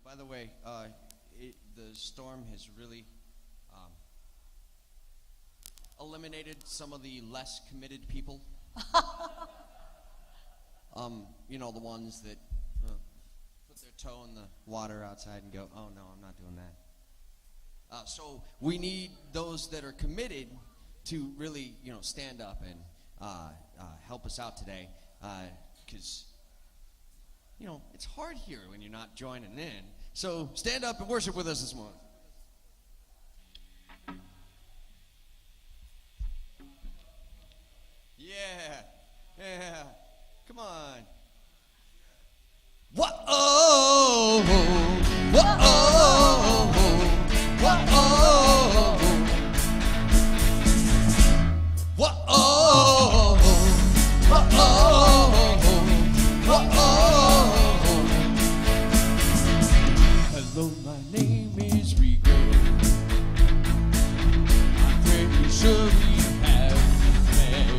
By the way, the storm has really eliminated some of the less committed people. The ones that put their toe in the water outside and go, oh no, I'm not doing that. So we need those that are committed to really, stand up and help us out today. Because, it's hard here when you're not joining in. So stand up and worship with us this morning. Yeah. Come on. Whoa, whoa, whoa, whoa, whoa, whoa. Hello, my name is Rico. I'm pretty sure we have met.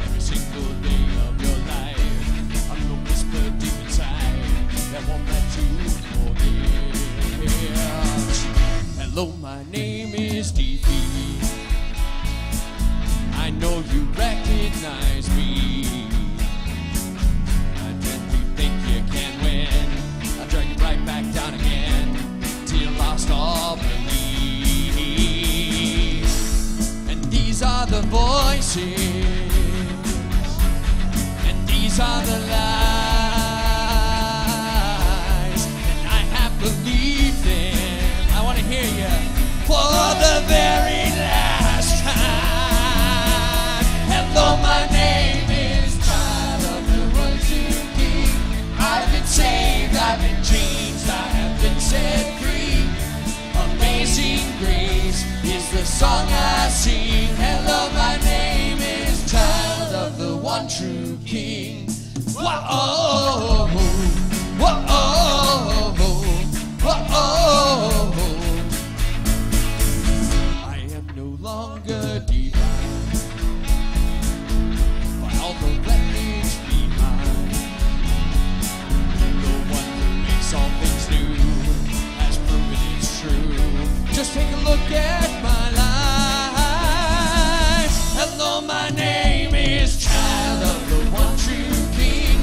Every single day of your life, I'm gonna whisper deep inside that won't let you forget. Hello, my name is DP. I know you recognize me. I gently think you can win. I'll drag you right back down again till you lost all belief. And these are the voices, and these are the lies that I have believed in. I want to hear you for the very last time. Hello, my name is Child of the One True King. I've been saved, I've been changed, I have been set free. Amazing grace is the song I sing. Hello, my name is Child of the One True King. Whoa, whoa, whoa. I am no longer divine, by all the wreckage behind. The one who makes all things new has proven it's true. Just take a look at my life. Hello, my name is Child of the One True King.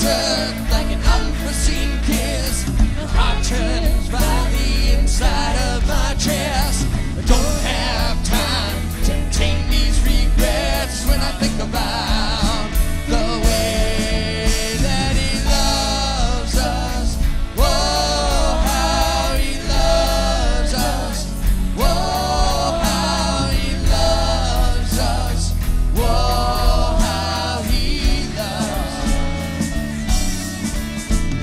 earth like an unforeseen kiss. My heart turns by the inside of my chest. I don't have time to tame these regrets when I think about the way that he loves us. Whoa, how he loves us. Whoa, how he loves us. Whoa, how he loves us.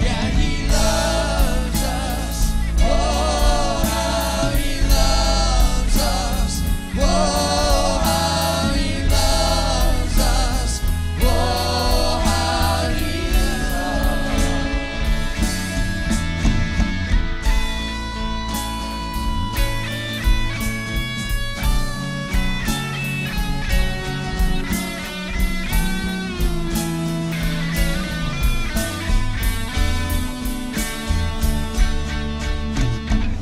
Yeah, he loves us. Whoa, how he loves us. Whoa, how he loves us. Whoa, how he loves us.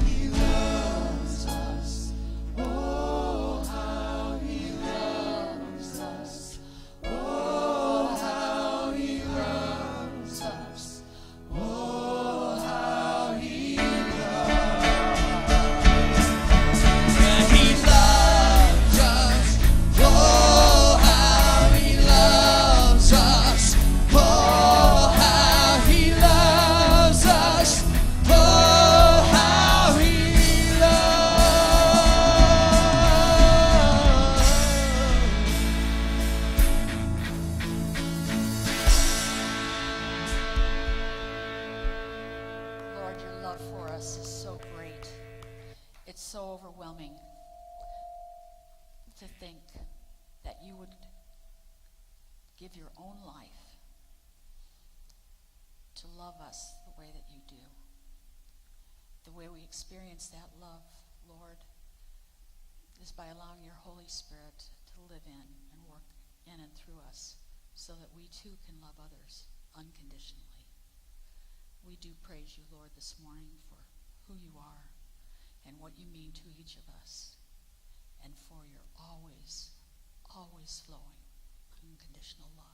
He loves us. Oh, how he loves us. Oh, how he loves us. Oh, how he loves us. Yeah, he loves us. Oh, how he loves us. Oh, how he loves us. Oh, how he Lord, your love for us is so great. It's so overwhelming to think that you would give your own life to love us the way that you do. The way we experience that love, Lord, is by allowing your Holy Spirit to live in and work in and through us so that we too can love others unconditionally. We do praise you, Lord, this morning for who you are and what you mean to each of us, and for your always, always flowing, unconditional love.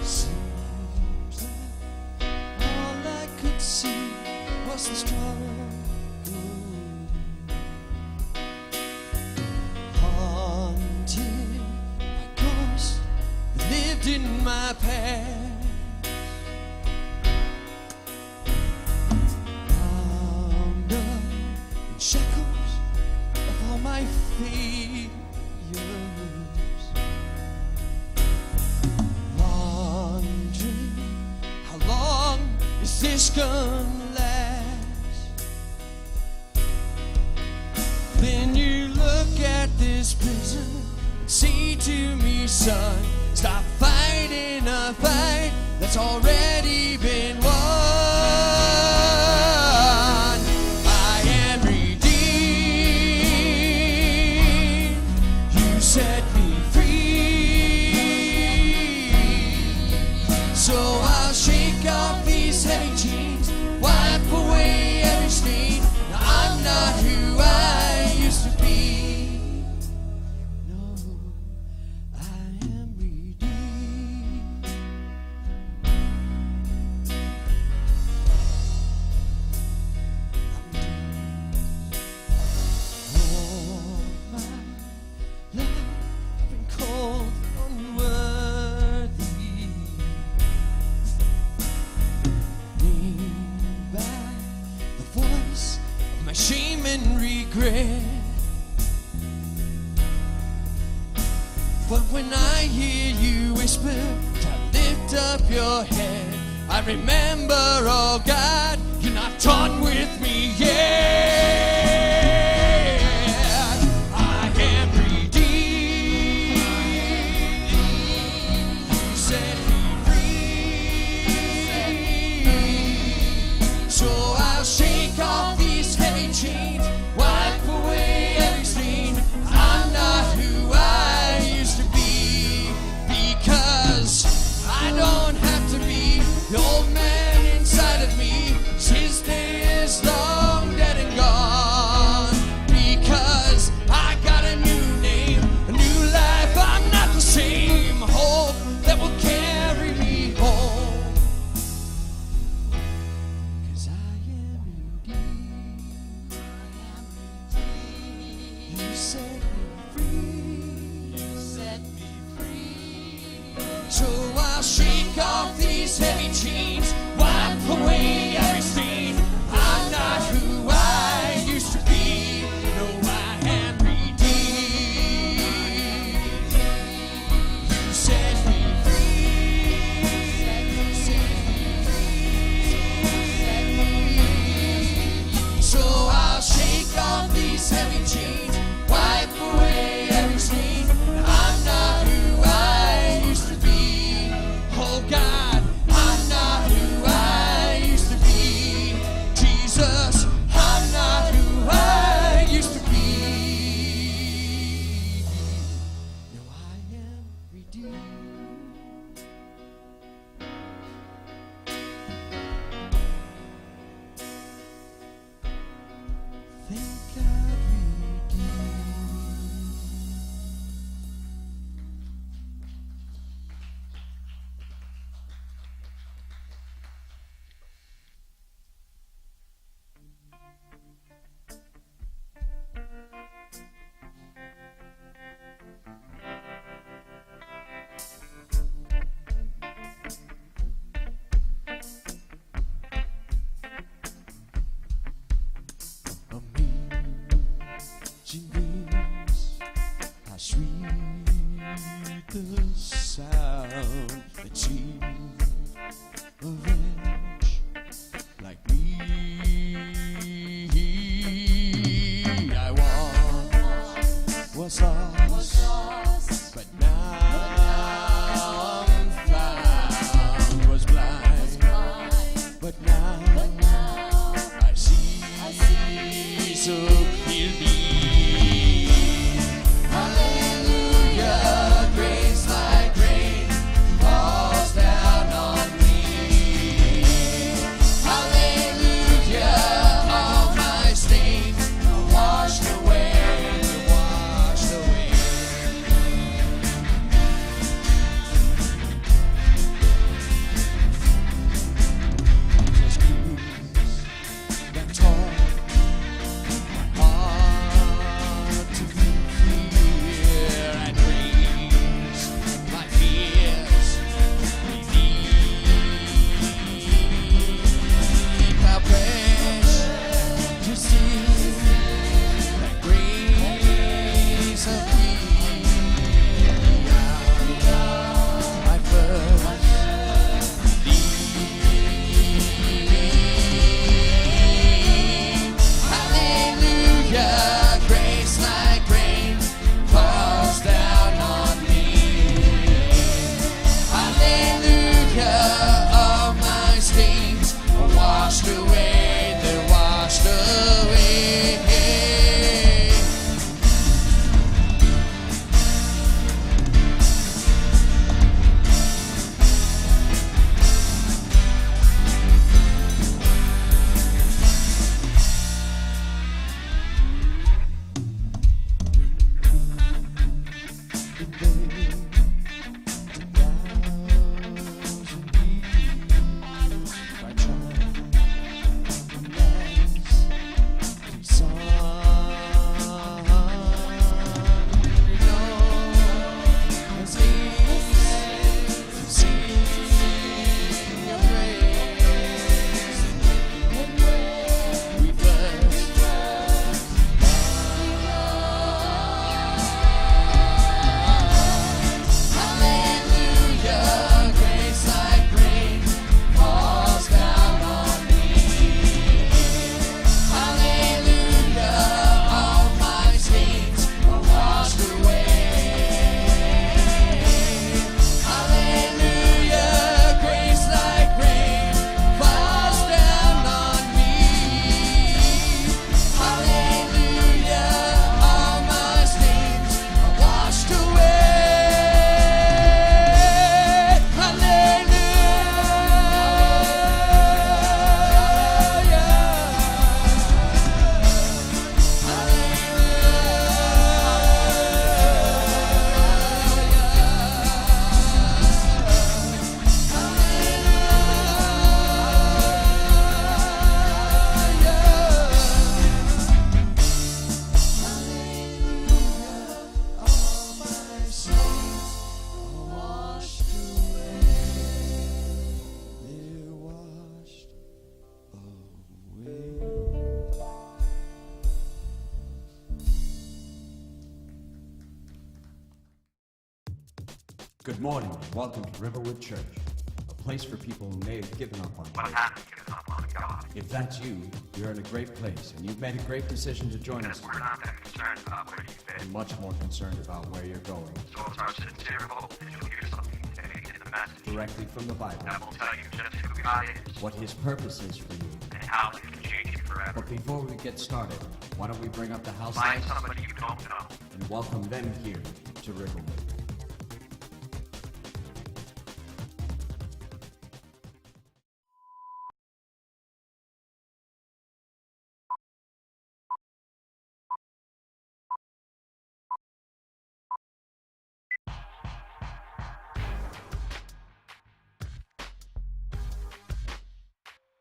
Seems like all I could see was the struggle, haunted by ghosts that lived in my past. Bound up in shackles of all my failures. Wondering how long is this gonna last? Then you look at this prison and say to me, son, stop fighting a fight that's already been won. I am redeemed. You set me free. So I'll shake off these heavy chains, wipe away every stain. Now I'm not who I used to be. No, I am redeemed. All my life I've been called unworthy. Named by the voice of my shame and regret. But when I hear you whisper to lift up your head, I remember, oh God, you're not done with me yet. I am redeemed. You set me free. So these heavy chains, wipe away every stain. I'm not who I used to be. No, I am redeemed. You set me free. So I'll shake off these heavy chains, wipe away every stain. I'm not who I used to be. Oh God, I'm not who Good morning and welcome to Riverwood Church, a place for people who may have given up on God. What happened given up on God? If that's you, you're in a great place and you've made a great decision to join us. We're not that concerned about where you've been. We're much more concerned about where you're going. So it's our sincere hope that you'll hear something today in the message Directly from the Bible. that will tell you just who God is What His purpose is for you. and how it can change you forever. But before we get started, why don't we bring up the house Find lights somebody you don't know. and welcome them here to Riverwood.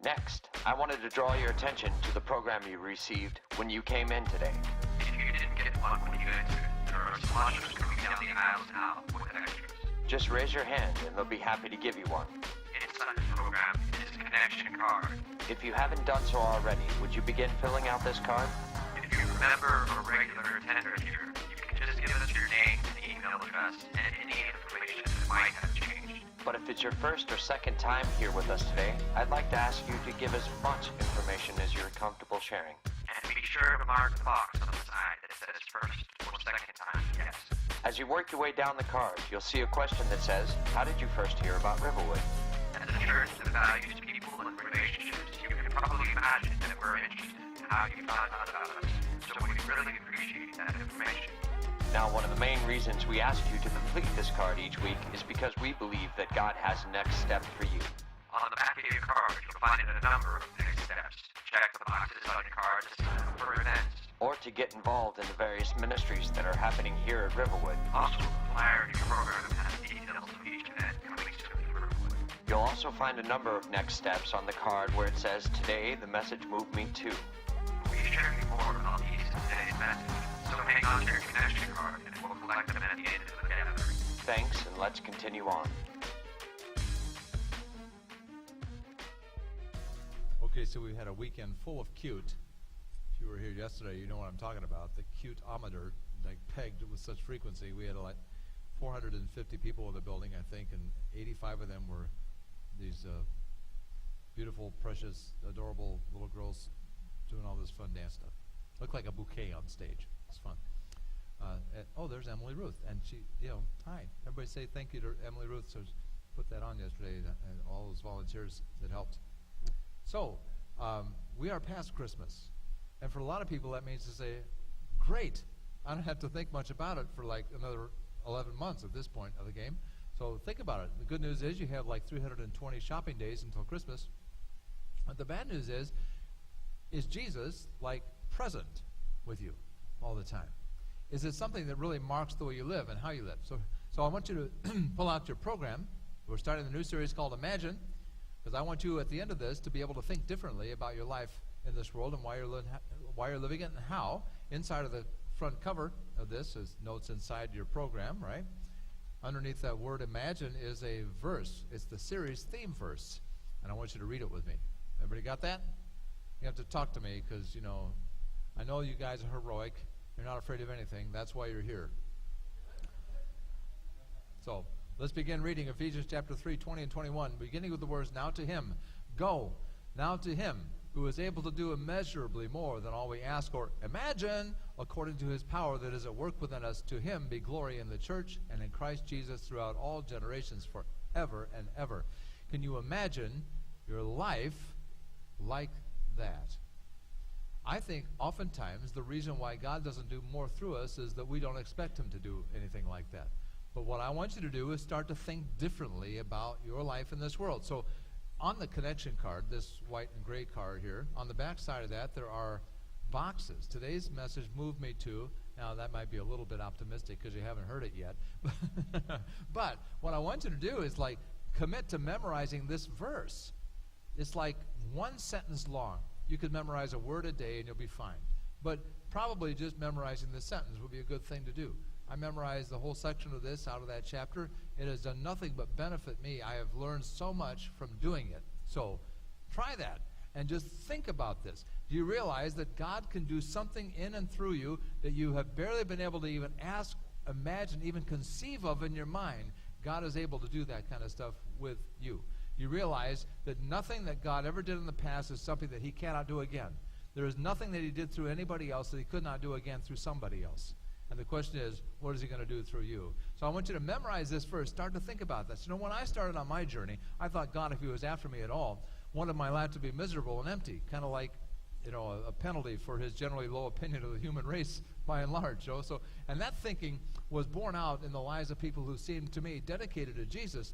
Next, I wanted to draw your attention to the program you received when you came in today. If you didn't get one when you entered, there are some ushers coming down the aisles now with extras. Just raise your hand and they'll be happy to give you one. Inside the program is a connection card. If you haven't done so already, would you begin filling out this card? If you're a member or regular attender here, you can just give us your name and email address and any information that might have changed. But if it's your first or second time here with us today, I'd like to ask you to give as much information as you're comfortable sharing. And be sure to mark the box on the side that says first or second time yes. As you work your way down the card, you'll see a question that says, how did you first hear about Riverwood? As a church that values people and relationships, you can probably imagine that we're interested in how you found out about us. So we really appreciate that information. Now, one of the main reasons we ask you to complete this card each week is because we believe that God has a next step for you. On the back of your card, you'll find a number of next steps. Check the boxes on your card to sign up for events. Or to get involved in the various ministries that are happening here at Riverwood. Also, the flyer in your program has details of each event coming soon to Riverwood. You'll also find a number of next steps on the card where it says, today the message moved me to. We'll be sharing more about these in today's message. So hang on to your connection card and we'll collect them at the end of the gathering. Thanks, and let's continue on. Okay, so we had a weekend full of cute. If you were here yesterday, you know what I'm talking about. The cute-ometer, like, pegged with such frequency. We had like 450 people in the building, I think, and 85 of them were these beautiful, precious, adorable little girls doing all this fun dance stuff. Looked like a bouquet on stage. It's fun. Oh, there's Emily Ruth, and she, hi. Everybody say thank you to Emily Ruth. So put that on yesterday, and all those volunteers that helped. So we are past Christmas, and for a lot of people that means to say, great, I don't have to think much about it for like another 11 months at this point of the game. So think about it. The good news is you have like 320 shopping days until Christmas. But the bad news is Jesus like present with you all the time? Is it something that really marks the way you live and how you live? So I want you to pull out your program. We're starting a new series called Imagine, because I want you at the end of this to be able to think differently about your life in this world and why you're living it and how. Inside of the front cover of this is notes inside your program, right? Underneath that word Imagine is a verse. It's the series theme verse, and I want you to read it with me. Everybody got that? You have to talk to me because, I know you guys are heroic. You're not afraid of anything. That's why you're here. So let's begin reading Ephesians chapter 3, 20 and 21, beginning with the words, now to him, go, now to him, who is able to do immeasurably more than all we ask or imagine, according to his power that is at work within us. To him be glory in the church and in Christ Jesus throughout all generations forever and ever. Can you imagine your life like that? I think oftentimes the reason why God doesn't do more through us is that we don't expect him to do anything like that. But what I want you to do is start to think differently about your life in this world. So on the connection card, this white and gray card here, on the back side of that there are boxes. Today's message moved me to, now that might be a little bit optimistic because you haven't heard it yet, but what I want you to do is like commit to memorizing this verse. It's like one sentence long. You could memorize a word a day and you'll be fine. But probably just memorizing this sentence would be a good thing to do. I memorized the whole section of this out of that chapter. It has done nothing but benefit me. I have learned so much from doing it. So try that and just think about this. Do you realize that God can do something in and through you that you have barely been able to even ask, imagine, even conceive of in your mind? God is able to do that kind of stuff with you. You realize that nothing that God ever did in the past is something that he cannot do again. There is nothing that he did through anybody else that he could not do again through somebody else. And the question is, what is he going to do through you? So I want you to memorize this first. Start to think about this. You know, when I started on my journey, I thought God, if he was after me at all, wanted my life to be miserable and empty, kind of like, you know, a penalty for his generally low opinion of the human race by and large. You know? So, and that thinking was borne out in the lives of people who seemed to me dedicated to Jesus,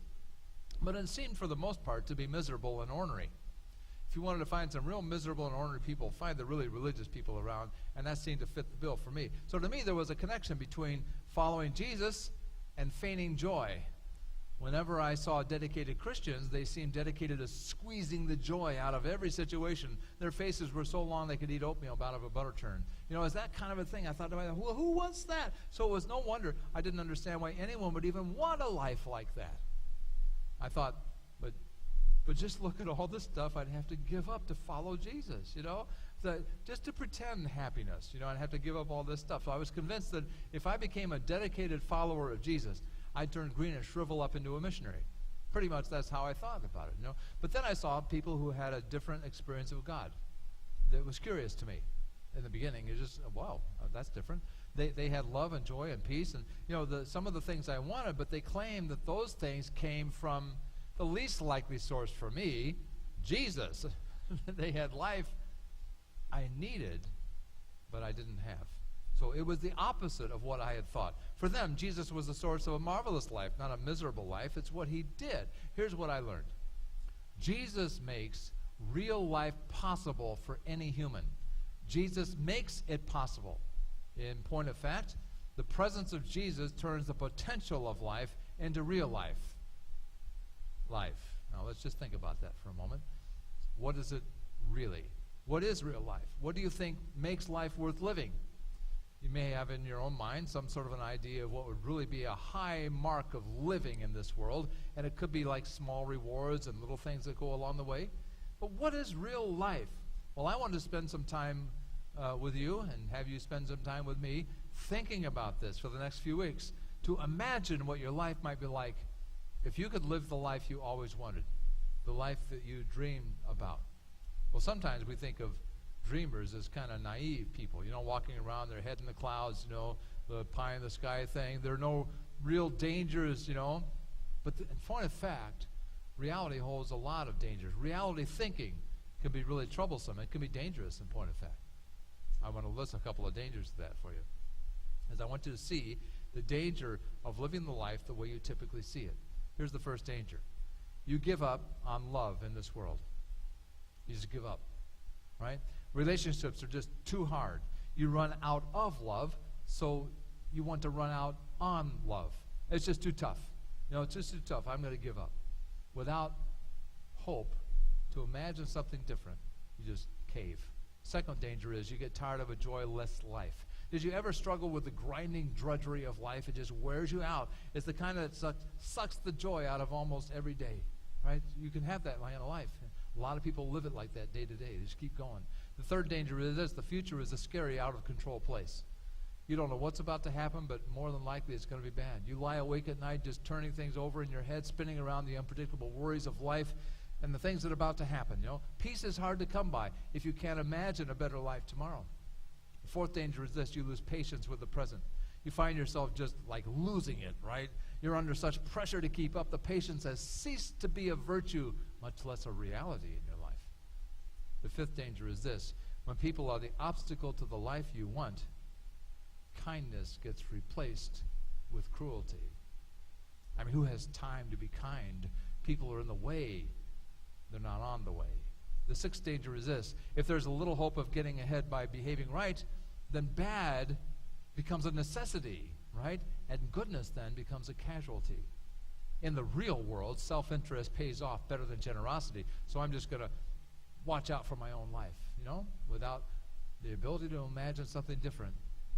but it seemed for the most part to be miserable and ornery. If you wanted to find some real miserable and ornery people, find the really religious people around, and that seemed to fit the bill for me. So to me, there was a connection between following Jesus and feigning joy. Whenever I saw dedicated Christians, they seemed dedicated to squeezing the joy out of every situation. Their faces were so long they could eat oatmeal out of a butter churn. You know, is that kind of a thing? I thought to myself, well, who wants that? So it was no wonder I didn't understand why anyone would even want a life like that. I thought, but just look at all the stuff I'd have to give up to follow Jesus, you know? Just to pretend happiness, you know, I'd have to give up all this stuff. So I was convinced that if I became a dedicated follower of Jesus, I'd turn green and shrivel up into a missionary. Pretty much that's how I thought about it, you know? But then I saw people who had a different experience of God that was curious to me. In the beginning, it was just, wow, that's different. They had love and joy and peace and, you know, some of the things I wanted, but they claimed that those things came from the least likely source for me, Jesus. They had life I needed, but I didn't have. So it was the opposite of what I had thought. For them, Jesus was the source of a marvelous life, not a miserable life. It's what he did. Here's what I learned. Jesus makes real life possible for any human. Jesus makes it possible. In point of fact, the presence of Jesus turns the potential of life into real life. Now let's just think about that for a moment. What is it really? What is real life? What do you think makes life worth living? You may have in your own mind some sort of an idea of what would really be a high mark of living in this world, and it could be like small rewards and little things that go along the way. But what is real life? Well, I want to spend some time with you and have you spend some time with me thinking about this for the next few weeks to imagine what your life might be like if you could live the life you always wanted, the life that you dreamed about. Well, sometimes we think of dreamers as kind of naive people, you know, walking around their head in the clouds, you know, the pie in the sky thing. There are no real dangers, you know. But in point of fact, reality holds a lot of dangers. Reality thinking can be really troublesome. It can be dangerous in point of fact. I want to list a couple of dangers to that for you, as I want you to see the danger of living the life the way you typically see it. Here's the first danger. You give up on love in this world. You just give up, right? Relationships are just too hard. You run out of love, so you want to run out on love. It's just too tough. You know, it's just too tough. I'm going to give up. Without hope to imagine something different, you just cave. Second danger is you get tired of a joyless life. Did you ever struggle with the grinding drudgery of life? It just wears you out. It's the kind that sucks the joy out of almost every day, right? You can have that line of life. A lot of people live it like that day to day. They just keep going. The third danger is this. The future is a scary, out-of-control place. You don't know what's about to happen, but more than likely it's going to be bad. You lie awake at night just turning things over in your head, spinning around the unpredictable worries of life and the things that are about to happen. You know, peace is hard to come by if you can't imagine a better life tomorrow. The fourth danger is this. You lose patience with the present. You find yourself just like losing it, right? You're under such pressure to keep up. The patience has ceased to be a virtue, much less a reality in your life. The fifth danger is this. When people are the obstacle to the life you want, kindness gets replaced with cruelty. I mean, who has time to be kind? People are in the way. They're not on the way. The sixth danger is this. If there's a little hope of getting ahead by behaving right, then bad becomes a necessity, right? And goodness then becomes a casualty. In the real world, self-interest pays off better than generosity. So I'm just going to watch out for my own life, you know, without the ability to imagine something different.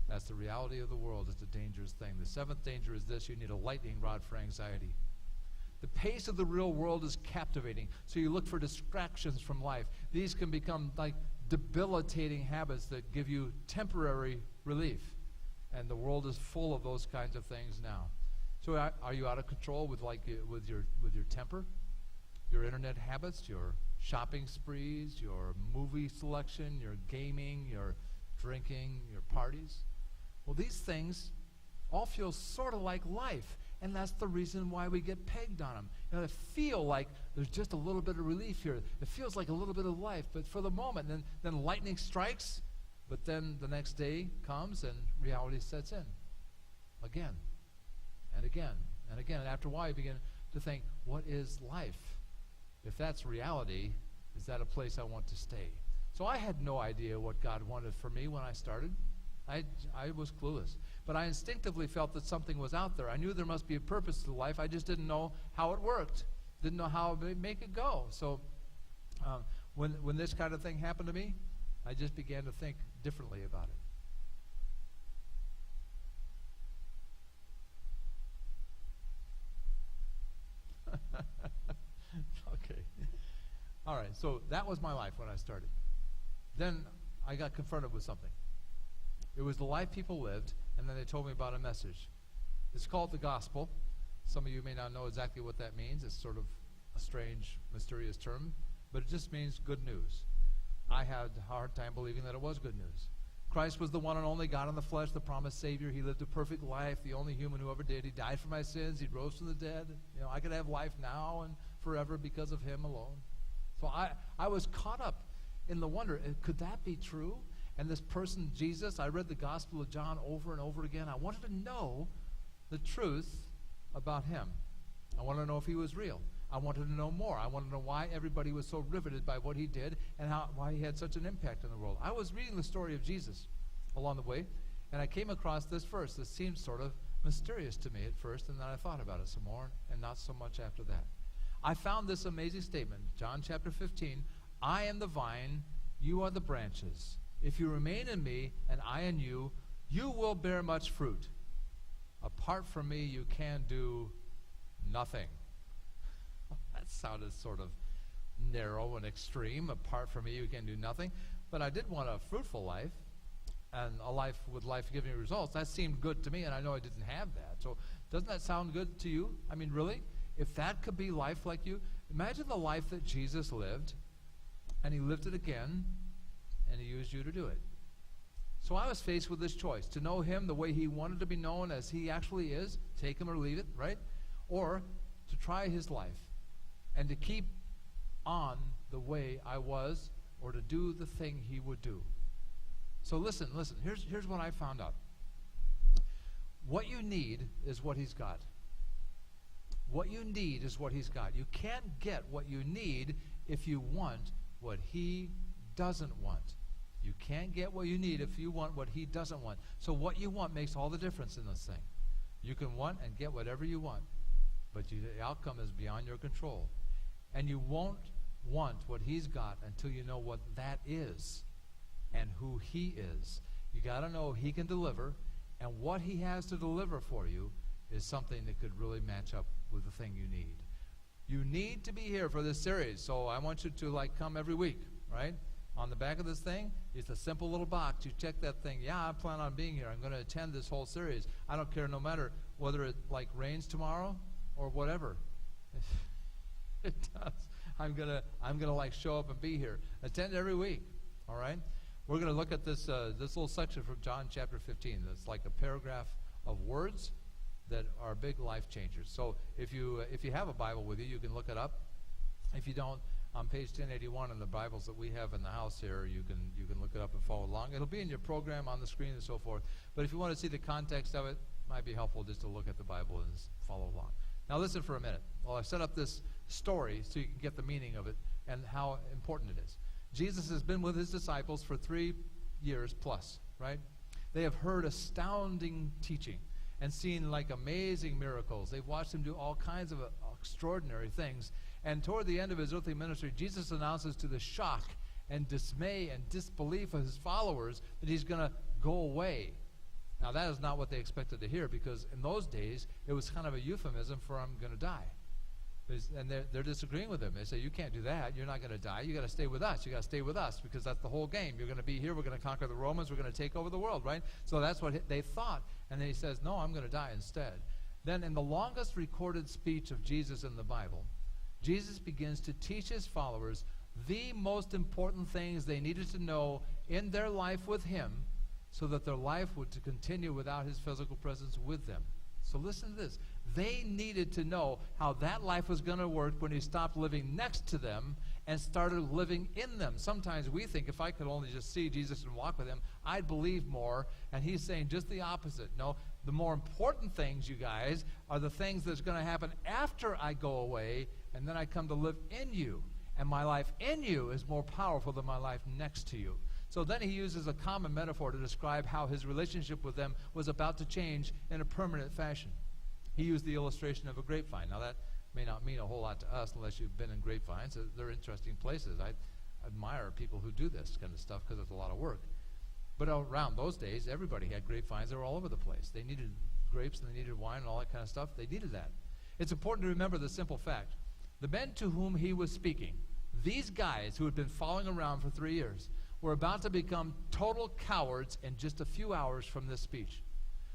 That's the reality of the world. It's a dangerous thing. The seventh danger is this. You need a lightning rod for anxiety. The pace of the real world is captivating, so you look for distractions from life. These can become like debilitating habits that give you temporary relief, and the world is full of those kinds of things now. So are you out of control with with your temper, your internet habits, your shopping sprees, your movie selection, your gaming, your drinking, your parties? Well, these things all feel sort of like life, and that's the reason why we get pegged on them. They feel like there's just a little bit of relief here. It feels like a little bit of life, but for the moment, then lightning strikes, but then the next day comes and reality sets in again and again and again. And after a while, you begin to think, what is life? If that's reality, is that a place I want to stay? So I had no idea what God wanted for me when I started. I was clueless. But I instinctively felt that something was out there. I knew there must be a purpose to life. I just didn't know how it worked. Didn't know how to make it go. So when this kind of thing happened to me, I just began to think differently about it. Okay. All right, so that was my life when I started. Then I got confronted with something. It was the life people lived, and then they told me about a message. It's called the gospel. Some of you may not know exactly what that means. It's sort of a strange, mysterious term, but it just means good news. I had a hard time believing that it was good news. Christ was the one and only God in the flesh, the promised Savior. He lived a perfect life, the only human who ever did. He died for my sins. He rose from the dead. I could have life now and forever because of him alone. So I was caught up in the wonder, could that be true? And this person, Jesus, I read the Gospel of John over and over again. I wanted to know the truth about him. I wanted to know if he was real. I wanted to know more. I wanted to know why everybody was so riveted by what he did and why he had such an impact in the world. I was reading the story of Jesus along the way, and I came across this verse that seemed sort of mysterious to me at first, and then I thought about it some more, and not so much after that. I found this amazing statement, John chapter 15, I am the vine, you are the branches. If you remain in me and I in you, you will bear much fruit. Apart from me, you can do nothing. That sounded sort of narrow and extreme. Apart from me, you can do nothing. But I did want a fruitful life and a life with life-giving results. That seemed good to me, and I know I didn't have that. So doesn't that sound good to you? I mean, really? If that could be life like you, imagine the life that Jesus lived, and he lived it again, and he used you to do it. So I was faced with this choice, to know him the way he wanted to be known as he actually is, take him or leave it, right? Or to try his life and to keep on the way I was, or to do the thing he would do. So listen, here's what I found out. What you need is what he's got. What you need is what he's got. You can't get what you need if you want what he doesn't want. You can't get what you need if you want what he doesn't want. So what you want makes all the difference in this thing. You can want and get whatever you want, but the outcome is beyond your control. And you won't want what he's got until you know what that is and who he is. You got to know he can deliver, and what he has to deliver for you is something that could really match up with the thing you need. You need to be here for this series, so I want you to come every week, right? On the back of this thing, it's a simple little box. You check that thing. Yeah, I plan on being here. I'm going to attend this whole series. I don't care, no matter whether it rains tomorrow or whatever. It does. I'm gonna show up and be here. Attend every week. All right. We're going to look at this little section from John chapter 15. That's like a paragraph of words that are big life changers. So if you have a Bible with you, you can look it up. If you don't, on page 1081 in the Bibles that we have in the house here, you can look it up and follow along. It'll be in your program on the screen and so forth. But if you want to see the context of it, it might be helpful just to look at the Bible and follow along. Now listen for a minute. Well, I've set up this story so you can get the meaning of it and how important it is. Jesus has been with his disciples for 3 years plus, right? They have heard astounding teaching and seen amazing miracles. They've watched him do all kinds of extraordinary things. And toward the end of his earthly ministry, Jesus announces to the shock and dismay and disbelief of his followers that he's going to go away. Now, that is not what they expected to hear, because in those days, it was kind of a euphemism for I'm going to die. And they're disagreeing with him. They say, you can't do that. You're not going to die. You got to stay with us. You got to stay with us, because that's the whole game. You're going to be here. We're going to conquer the Romans. We're going to take over the world, right? So that's what they thought. And then he says, no, I'm going to die instead. Then in the longest recorded speech of Jesus in the Bible, Jesus begins to teach his followers the most important things they needed to know in their life with him so that their life would to continue without his physical presence with them. So listen to this. They needed to know how that life was going to work when he stopped living next to them and started living in them. Sometimes we think if I could only just see Jesus and walk with him, I'd believe more. And he's saying just the opposite. No, the more important things, you guys, are the things that's going to happen after I go away and then I come to live in you. And my life in you is more powerful than my life next to you. So then he uses a common metaphor to describe how his relationship with them was about to change in a permanent fashion. He used the illustration of a grapevine. Now that may not mean a whole lot to us unless you've been in grapevines. They're interesting places. I admire people who do this kind of stuff because it's a lot of work. But around those days, everybody had grapevines. They were all over the place. They needed grapes and they needed wine and all that kind of stuff. They needed that. It's important to remember the simple fact. The men to whom he was speaking, these guys who had been following around for 3 years, were about to become total cowards in just a few hours from this speech.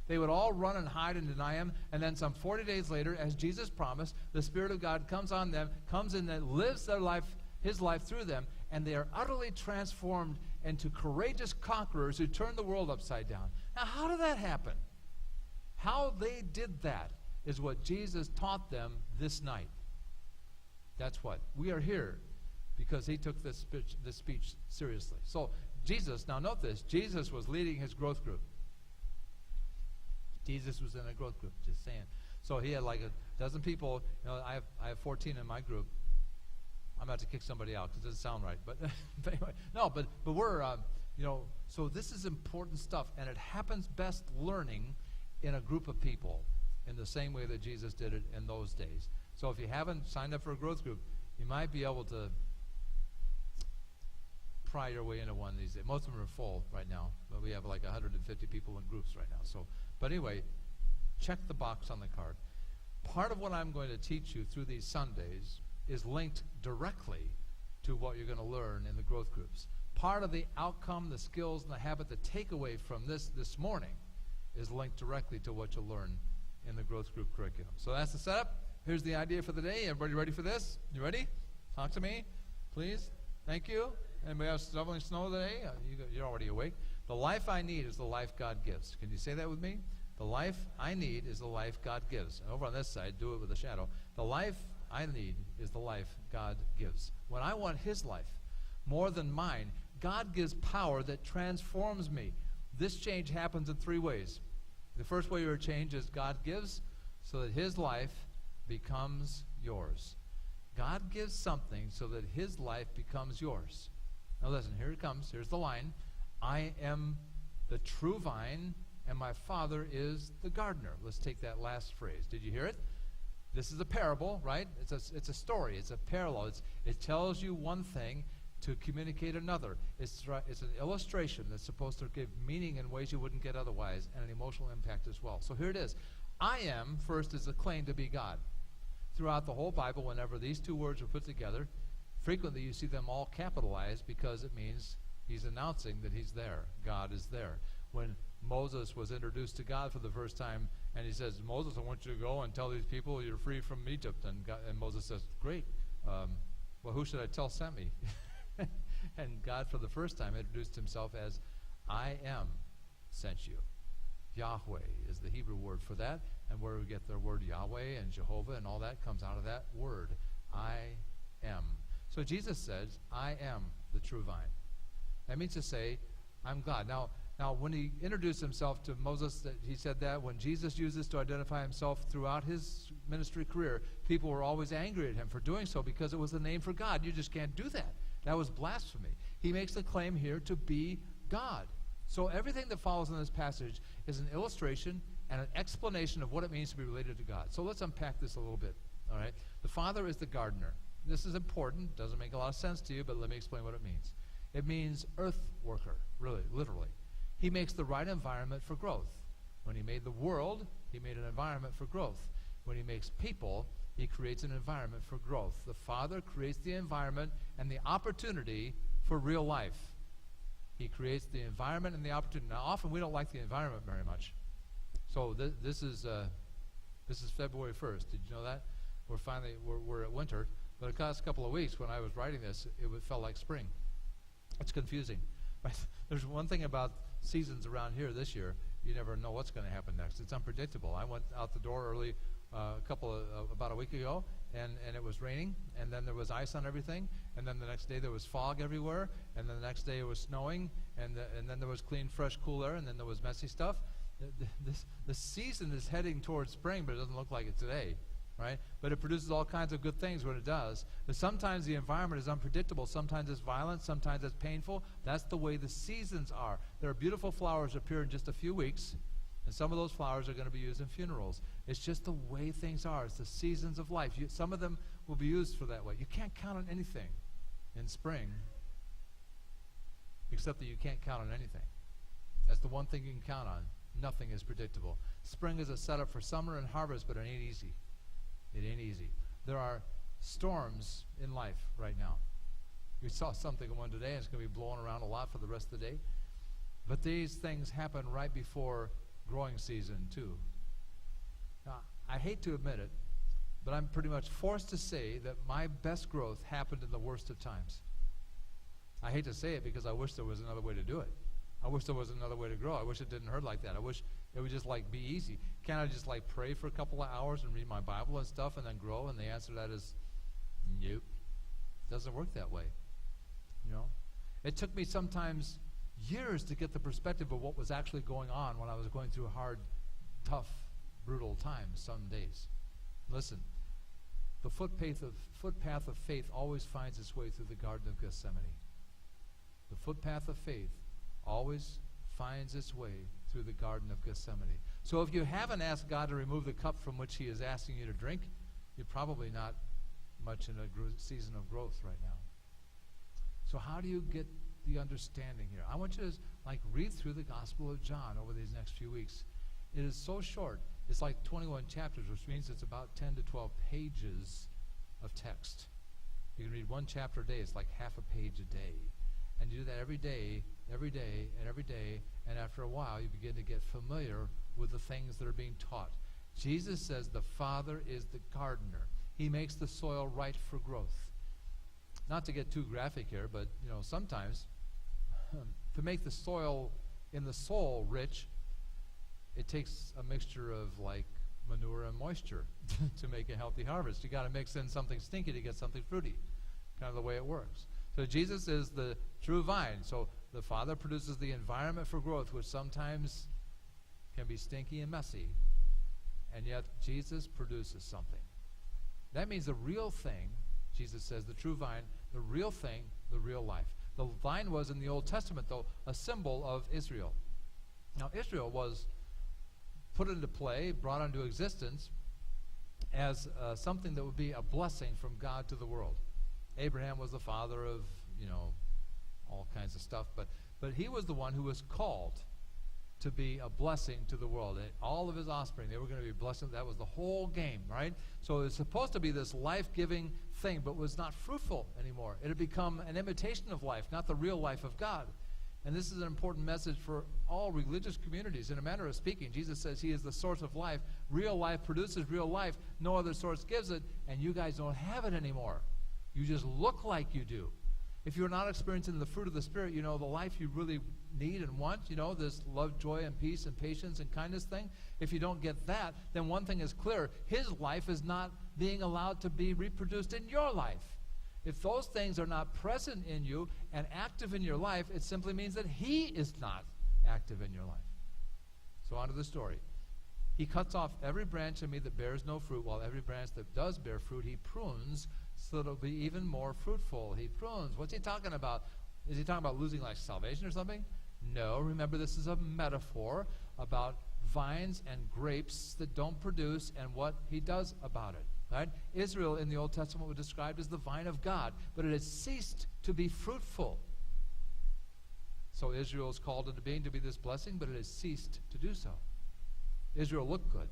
They would all run and hide and deny him, and then some 40 days later, as Jesus promised, the Spirit of God comes on them, comes in and lives their life, his life through them, and they are utterly transformed into courageous conquerors who turn the world upside down. Now, how did that happen? How they did that is what Jesus taught them this night. That's what. We are here because he took this speech seriously. So Jesus, now note this, Jesus was leading his growth group. Jesus was in a growth group, just saying. So he had like a dozen people. You know, I have 14 in my group. I'm about to kick somebody out because it doesn't sound right. But, but anyway, no, but we're, so this is important stuff. And it happens best learning in a group of people in the same way that Jesus did it in those days. So if you haven't signed up for a growth group, you might be able to pry your way into one these days. Most of them are full right now, but we have like 150 people in groups right now. So, but anyway, check the box on the card. Part of what I'm going to teach you through these Sundays is linked directly to what you're going to learn in the growth groups. Part of the outcome, the skills, and the habit, the takeaway from this morning is linked directly to what you'll learn in the growth group curriculum. So that's the setup. Here's the idea for the day. Everybody ready for this? You ready? Talk to me, please. Thank you. Anybody else shoveling snow today? You're already awake. The life I need is the life God gives. Can you say that with me? The life I need is the life God gives. And over on this side, do it with a shadow. The life I need is the life God gives. When I want his life more than mine, God gives power that transforms me. This change happens in 3 ways. The first way you're changed is God gives so that his life becomes yours. God gives something so that his life becomes yours. Now listen, here it comes. Here's the line. I am the true vine, and my Father is the gardener. Let's take that last phrase. Did you hear it? This is a parable, right? It's a story. It's a parallel. It tells you one thing to communicate another. It's an illustration that's supposed to give meaning in ways you wouldn't get otherwise, and an emotional impact as well. So here it is. I am, first, is a claim to be God. Throughout the whole Bible, whenever these 2 words are put together, frequently you see them all capitalized because it means he's announcing that he's there. God is there. When Moses was introduced to God for the first time, and he says, Moses, I want you to go and tell these people you're free from Egypt. And Moses says, great. Well, who should I tell sent me? And God, for the first time, introduced himself as, I am sent you. Yahweh is the Hebrew word for that, and where we get the word Yahweh and Jehovah and all that comes out of that word, I am. So Jesus says, I am the true vine. That means to say, I'm God. Now, when he introduced himself to Moses, he said that when Jesus used this to identify himself throughout his ministry career, people were always angry at him for doing so because it was the name for God. You just can't do that. That was blasphemy. He makes the claim here to be God. So everything that follows in this passage is an illustration and an explanation of what it means to be related to God. So let's unpack this a little bit. All right. The Father is the gardener. This is important. Doesn't make a lot of sense to you, but let me explain what it means. It means earth worker, really, literally. He makes the right environment for growth. When he made the world, he made an environment for growth. When he makes people, he creates an environment for growth. The Father creates the environment and the opportunity for real life. He creates the environment and the opportunity. Now, often we don't like the environment very much. So this is This is February 1st. Did you know that? We're at winter. But the last couple of weeks when I was writing this, it felt like spring. It's confusing. Right? There's one thing about seasons around here this year. You never know what's going to happen next. It's unpredictable. I went out the door early about a week ago, and it was raining, and then there was ice on everything, and then the next day there was fog everywhere, and then the next day it was snowing, and then there was clean, fresh, cool air, and then there was messy stuff. The season is heading towards spring, but it doesn't look like it today, right? But it produces all kinds of good things when it does. But sometimes the environment is unpredictable. Sometimes it's violent. Sometimes it's painful. That's the way the seasons are. There are beautiful flowers that appear in just a few weeks, and some of those flowers are going to be used in funerals. It's just the way things are. It's the seasons of life. Some of them will be used for that way. You can't count on anything in spring, except that you can't count on anything. That's the one thing you can count on. Nothing is predictable. Spring is a setup for summer and harvest, but it ain't easy. It ain't easy. There are storms in life right now. We saw something one today, and it's going to be blowing around a lot for the rest of the day. But these things happen right before growing season, too. Now, I hate to admit it, but I'm pretty much forced to say that my best growth happened in the worst of times. I hate to say it because I wish there was another way to do it. I wish there was another way to grow. I wish it didn't hurt like that. I wish it would just be easy. Can't I just pray for a couple of hours and read my Bible and stuff and then grow? And the answer to that is nope. It doesn't work that way. It took me sometimes years to get the perspective of what was actually going on when I was going through hard, tough, brutal times some days. Listen, the footpath of faith always finds its way through the Garden of Gethsemane. The footpath of faith always finds its way through the Garden of Gethsemane. So if you haven't asked God to remove the cup from which he is asking you to drink, you're probably not much in a season of growth right now. So how do you get the understanding here? I want you to read through the Gospel of John over these next few weeks. It is so short. It's 21 chapters, which means it's about 10 to 12 pages of text. You can read one chapter a day. It's like half a page a day. And you do that every day, and after a while you begin to get familiar with the things that are being taught. Jesus says the Father is the gardener. He makes the soil right for growth. Not to get too graphic here, but sometimes to make the soil in the soul rich, it takes a mixture of manure and moisture to make a healthy harvest. You got to mix in something stinky to get something fruity. Kind of the way it works. So Jesus is the true vine. So the Father produces the environment for growth, which sometimes can be stinky and messy. And yet Jesus produces something. That means the real thing, Jesus says, the true vine, the real thing, the real life. The vine was in the Old Testament, though, a symbol of Israel. Now, Israel was put into play, brought into existence as something that would be a blessing from God to the world. Abraham was the father of, all kinds of stuff, but he was the one who was called to be a blessing to the world. And all of his offspring, they were going to be blessed. That was the whole game, right? So it was supposed to be this life-giving thing, but was not fruitful anymore. It had become an imitation of life, not the real life of God. And this is an important message for all religious communities. In a manner of speaking, Jesus says he is the source of life. Real life produces real life. No other source gives it, and you guys don't have it anymore. You just look like you do. If you're not experiencing the fruit of the Spirit, the life you really need and want, this love, joy, and peace, and patience, and kindness thing, if you don't get that, then one thing is clear. His life is not being allowed to be reproduced in your life. If those things are not present in you and active in your life, it simply means that he is not active in your life. So on to the story. He cuts off every branch in me that bears no fruit, while every branch that does bear fruit he prunes, so it'll be even more fruitful. He prunes. What's he talking about? Is he talking about losing salvation or something? No. Remember, this is a metaphor about vines and grapes that don't produce and what he does about it. Right? Israel in the Old Testament was described as the vine of God, but it has ceased to be fruitful. So Israel is called into being to be this blessing, but it has ceased to do so. Israel looked good.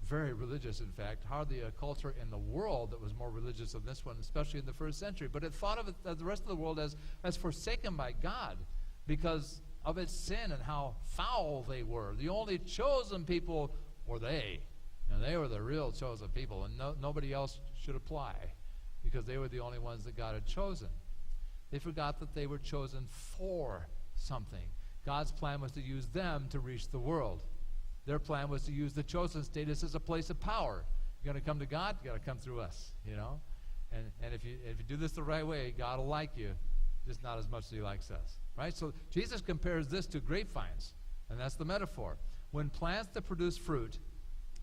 Very religious, in fact. Hardly a culture in the world that was more religious than this one, especially in the first century. But it thought of it, the rest of the world as forsaken by God because of its sin and how foul they were. The only chosen people were they. And they were the real chosen people, and nobody else should apply because they were the only ones that God had chosen. They forgot that they were chosen for something. God's plan was to use them to reach the world. Their plan was to use the chosen status as a place of power. You're going to come to God, you got to come through us, you know. And if you do this the right way, God will like you, just not as much as he likes us, right? So Jesus compares this to grapevines, and that's the metaphor. When plants that produce fruit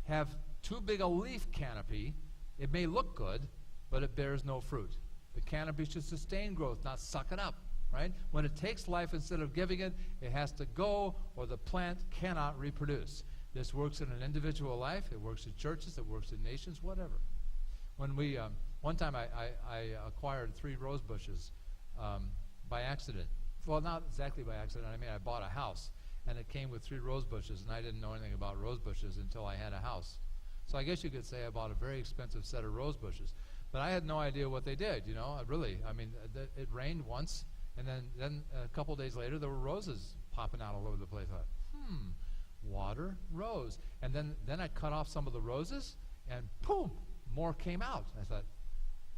have too big a leaf canopy, it may look good, but it bears no fruit. The canopy should sustain growth, not suck it up, right? When it takes life instead of giving it, it has to go, or the plant cannot reproduce. This works in an individual life. It works in churches. It works in nations, whatever. When we, one time I acquired 3 rose bushes by accident. Well, not exactly by accident. I mean, I bought a house, and it came with 3 rose bushes, and I didn't know anything about rose bushes until I had a house. So I guess you could say I bought a very expensive set of rose bushes. But I had no idea what they did, you know. It rained once, and then a couple days later, there were roses popping out all over the place. I thought, water, rose. And then I cut off some of the roses, and boom, more came out. I thought,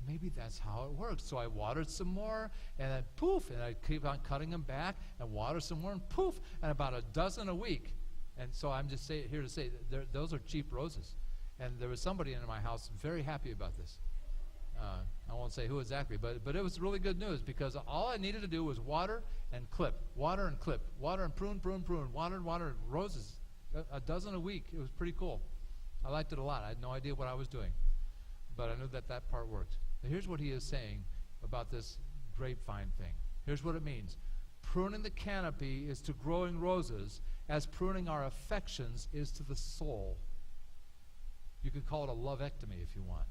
maybe that's how it works. So I watered some more, and then poof, and I keep on cutting them back, and water some more, and poof, and about a dozen a week. And so I'm just here to say, those are cheap roses. And there was somebody in my house very happy about this. I won't say who exactly, but it was really good news because all I needed to do was water and clip, water and clip, water and prune, water, roses, a dozen a week. It was pretty cool. I liked it a lot. I had no idea what I was doing, but I knew that part worked. Now here's what he is saying about this grapevine thing. Here's what it means. Pruning the canopy is to growing roses as pruning our affections is to the soul. You could call it a lovectomy if you want.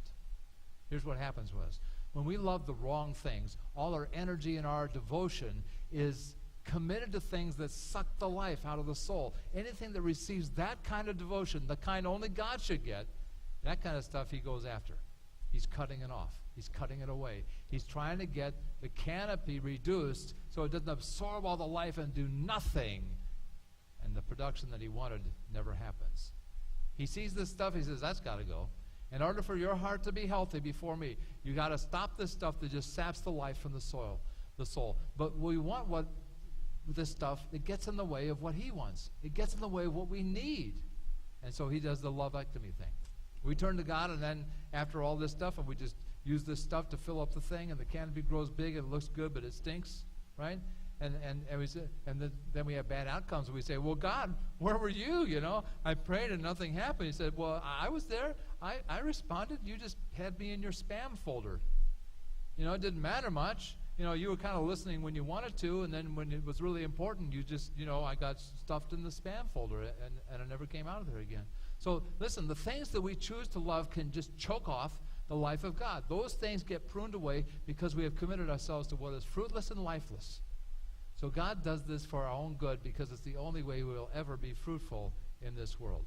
Here's what happens with us. When we love the wrong things, all our energy and our devotion is committed to things that suck the life out of the soul. Anything that receives that kind of devotion, the kind only God should get, that kind of stuff he goes after. He's cutting it off. He's cutting it away. He's trying to get the canopy reduced so it doesn't absorb all the life and do nothing. And the production that he wanted never happens. He sees this stuff, he says, that's got to go. In order for your heart to be healthy before me, you got to stop this stuff that just saps the life from the soul. But we want this stuff that gets in the way of what he wants. It gets in the way of what we need. And so he does the lovectomy thing. We turn to God, and then after all this stuff, and we just use this stuff to fill up the thing, and the canopy grows big, and it looks good, but it stinks, right? Then we have bad outcomes, and we say, well, God, where were you? You know, I prayed and nothing happened. He said, well, I was there. I responded. You just had me in your spam folder. You know, it didn't matter much. You know, you were kind of listening when you wanted to, and then when it was really important, you just, you know, I got stuffed in the spam folder, and I never came out of there again. So listen, the things that we choose to love can just choke off the life of God. Those things get pruned away because we have committed ourselves to what is fruitless and lifeless. So God does this for our own good because it's the only way we will ever be fruitful in this world.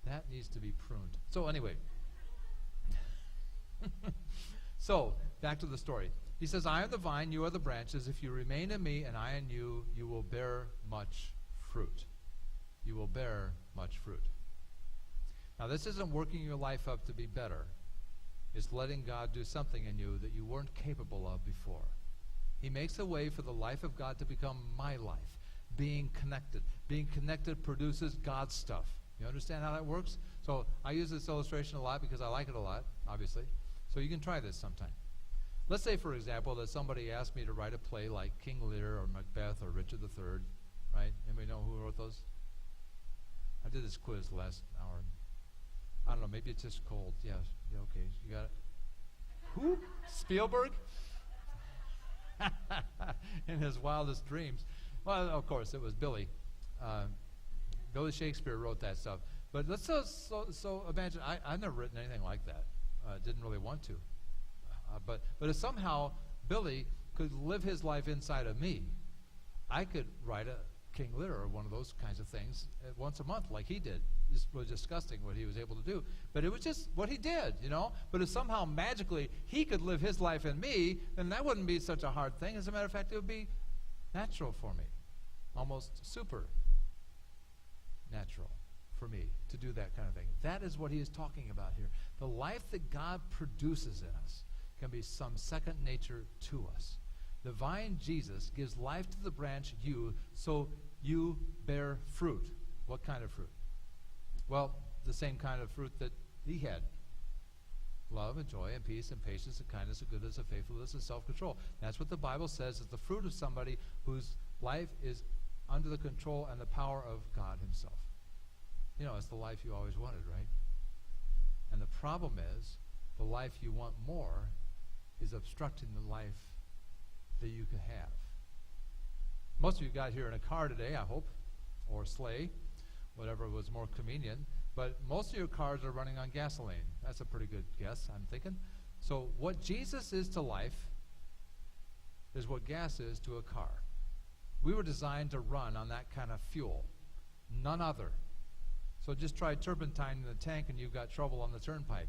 That needs to be pruned. So anyway, so back to the story. He says, I am the vine, you are the branches. If you remain in me and I in you, you will bear much fruit. You will bear much fruit. Now this isn't working your life up to be better. It's letting God do something in you that you weren't capable of before. He makes a way for the life of God to become my life. Being connected. Being connected produces God's stuff. You understand how that works? So I use this illustration a lot because I like it a lot, obviously. So you can try this sometime. Let's say, for example, that somebody asked me to write a play like King Lear or Macbeth or Richard III, right? Anybody know who wrote those? I did this quiz last hour. I don't know, maybe it's just cold. Yeah, okay, you got it. Who? Spielberg? In his wildest dreams. Well, of course, it was Billy. Billy Shakespeare wrote that stuff. But let's so imagine, I've never written anything like that. Didn't really want to. But if somehow Billy could live his life inside of me, I could write a King Lear or one of those kinds of things once a month like he did. It was disgusting what he was able to do. But it was just what he did, you know. But if somehow magically he could live his life in me, then that wouldn't be such a hard thing. As a matter of fact, it would be natural for me. Almost super. natural for me to do that kind of thing. That is what he is talking about here. The life that God produces in us can be some second nature to us. The vine, Jesus, gives life to the branch, you, so you bear fruit. What kind of fruit? Well, the same kind of fruit that he had. Love and joy and peace and patience and kindness and goodness and faithfulness and self-control. That's what the Bible says is the fruit of somebody whose life is under the control and the power of God himself. You know, it's the life you always wanted, right? And the problem is, the life you want more is obstructing the life that you can have. Most of you got here in a car today, I hope, or sleigh, whatever was more convenient. But most of your cars are running on gasoline. That's a pretty good guess, I'm thinking. So what Jesus is to life is what gas is to a car. We were designed to run on that kind of fuel, none other. So just try turpentine in the tank and you've got trouble on the turnpike.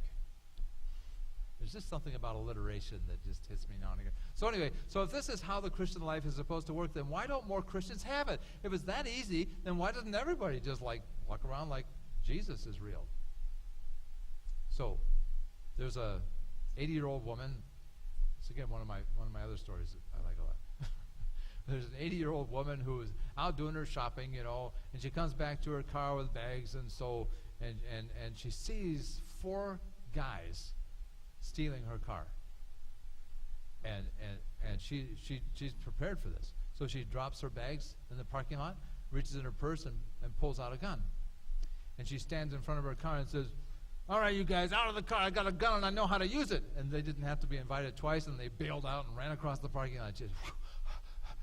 There's just something about alliteration that just hits me now and again. So anyway, so if this is how the Christian life is supposed to work, then why don't more Christians have it? If it's that easy, then why doesn't everybody just like walk around like Jesus is real? So there's a 80-year-old woman. It's again one of my other stories that I like a lot. There's an 80-year-old woman who is out doing her shopping, you know, and she comes back to her car with bags, and she sees 4 guys stealing her car. And she's prepared for this. So she drops her bags in the parking lot, reaches in her purse and pulls out a gun. And she stands in front of her car and says, "All right, you guys, out of the car. I got a gun and I know how to use it." And they didn't have to be invited twice, and they bailed out and ran across the parking lot.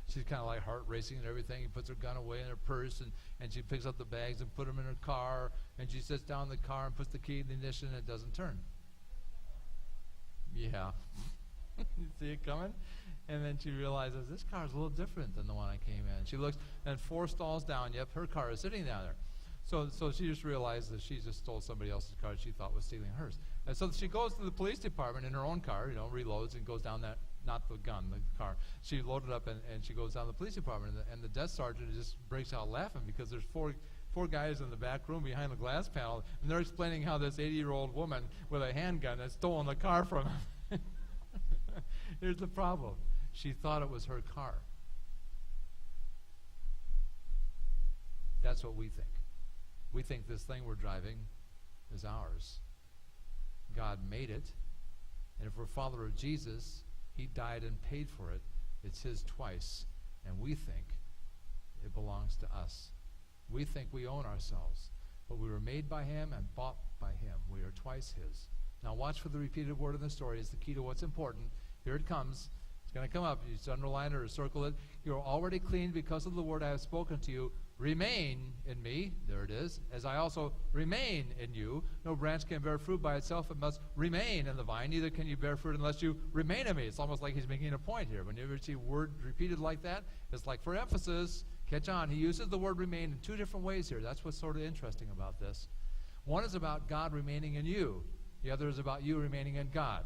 She's kind of like heart racing and everything. He puts her gun away in her purse, and she picks up the bags and put them in her car, and she sits down in the car and puts the key in the ignition, and it doesn't turn. Yeah. You see it coming? And then she realizes this car is a little different than the one I came in. She looks, and 4 stalls down, yep, her car is sitting down there. So she just realized that she just stole somebody else's car she thought was stealing hers. And so she goes to the police department in her own car, you know, reloads and goes down that, not the gun, the car. She loaded up and she goes down to the police department, and the desk sergeant just breaks out laughing because there's four guys in the back room behind the glass panel, and they're explaining how this 80-year-old woman with a handgun has stolen the car from him. Here's the problem. She thought it was her car. That's what we think. We think this thing we're driving is ours. God made it, and if we're a follower of Jesus, he died and paid for it. It's his twice, and we think it belongs to us. We think we own ourselves, but we were made by him and bought by him. We are twice his. Now watch for the repeated word in the story. It's the key to what's important. Here it comes. It's going to come up. You just underline it or circle it. You are already clean because of the word I have spoken to you. Remain in me. There it is. As I also remain in you. No branch can bear fruit by itself. It must remain in the vine. Neither can you bear fruit unless you remain in me. It's almost like he's making a point here. When you ever see a word repeated like that, it's like for emphasis. Catch on. He uses the word remain in 2 different ways here. That's what's sort of interesting about this. One is about God remaining in you. The other is about you remaining in God.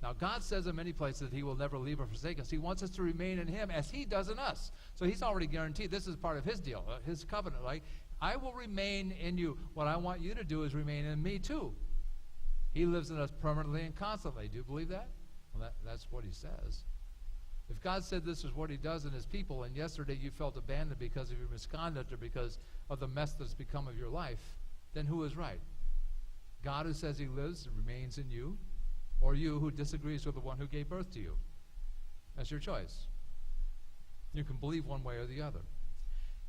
Now, God says in many places that he will never leave or forsake us. He wants us to remain in him as he does in us. So he's already guaranteed this is part of his deal, his covenant. Like, I will remain in you. What I want you to do is remain in me too. He lives in us permanently and constantly. Do you believe that? Well, that's what he says. If God said this is what he does in his people, and yesterday you felt abandoned because of your misconduct or because of the mess that's become of your life, then who is right? God who says he lives and remains in you, or you who disagrees with the one who gave birth to you? That's your choice. You can believe one way or the other.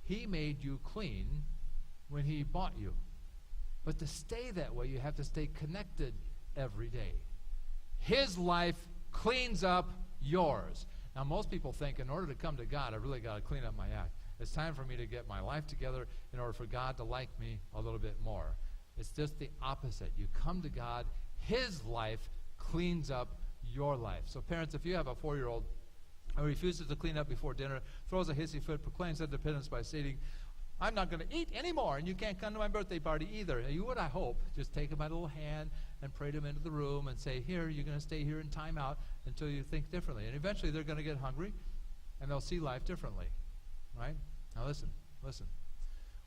He made you clean when he bought you. But to stay that way, you have to stay connected every day. His life cleans up yours. Now, most people think in order to come to God, I really got to clean up my act. It's time for me to get my life together in order for God to like me a little bit more. It's just the opposite. You come to God, his life cleans up your life. So parents, if you have a 4-year-old who refuses to clean up before dinner, throws a hissy fit, proclaims independence by stating, I'm not going to eat anymore, and you can't come to my birthday party either. You would, I hope, just take him by the little hand and pray him into the room and say, here, you're going to stay here in time out until you think differently. And eventually they're going to get hungry, and they'll see life differently. Right? Now listen.